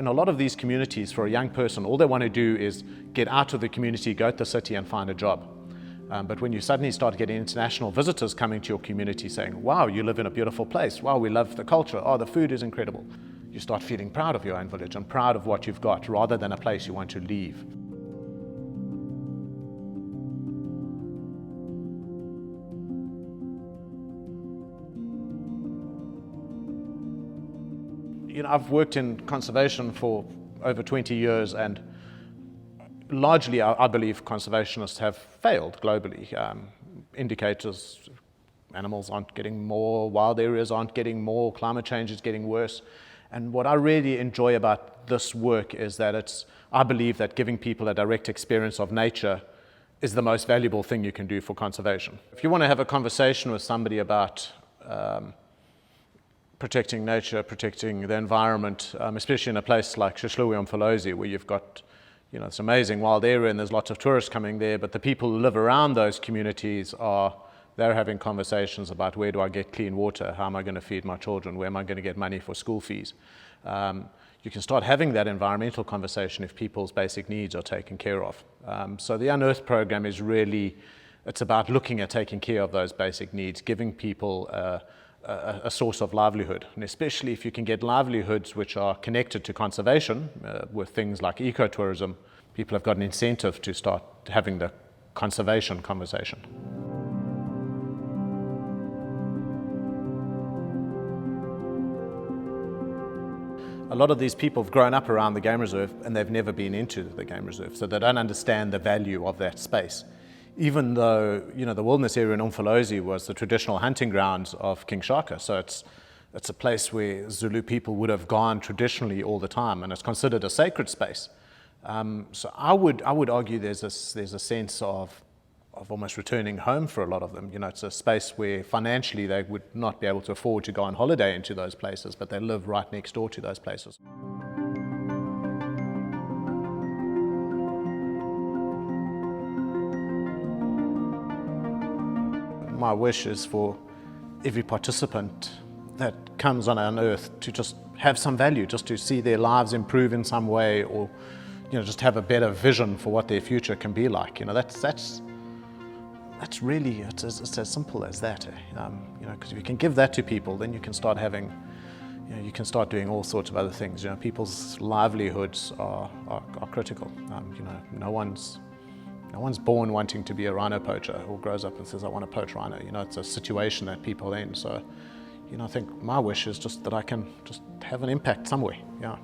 in a lot of these communities, for a young person, all they want to do is get out of the community, go to the city and find a job. But when you suddenly start getting international visitors coming to your community saying, wow, you live in a beautiful place, wow, we love the culture, oh, the food is incredible, you start feeling proud of your own village and proud of what you've got rather than a place you want to leave. You know, I've worked in conservation for over 20 years, and largely I believe conservationists have failed globally. Indicators, animals aren't getting more, wild areas aren't getting more, climate change is getting worse. And what I really enjoy about this work is that I believe that giving people a direct experience of nature is the most valuable thing you can do for conservation. If you want to have a conversation with somebody about protecting nature, protecting the environment, especially in a place like Umfolozi, where you've got, you know, this amazing wild area and there's lots of tourists coming there, but the people who live around those communities they're having conversations about, where do I get clean water, how am I going to feed my children, where am I going to get money for school fees. You can start having that environmental conversation if people's basic needs are taken care of. So the Unearthed program is really, it's about looking at taking care of those basic needs, giving people a source of livelihood, and especially if you can get livelihoods which are connected to conservation with things like ecotourism, people have got an incentive to start having the conservation conversation. A lot of these people have grown up around the game reserve and they've never been into the game reserve, so they don't understand the value of that space. Even though, you know, the wilderness area in Umfolozi was the traditional hunting grounds of King Shaka, so it's a place where Zulu people would have gone traditionally all the time, and it's considered a sacred space. So I would argue there's a sense of almost returning home for a lot of them. You know, it's a space where financially they would not be able to afford to go on holiday into those places, but they live right next door to those places. My wish is for every participant that comes on Unearthed to just have some value, just to see their lives improve in some way, or, you know, just have a better vision for what their future can be like. You know, that's really, it's as simple as that. You know, because if you can give that to people, then you can start having, you know, you can start doing all sorts of other things. You know, people's livelihoods are critical. You know, no one's born wanting to be a rhino poacher or grows up and says, I want to poach rhino. You know, it's a situation that people are in. So, you know, I think my wish is just that I can just have an impact somewhere. Yeah.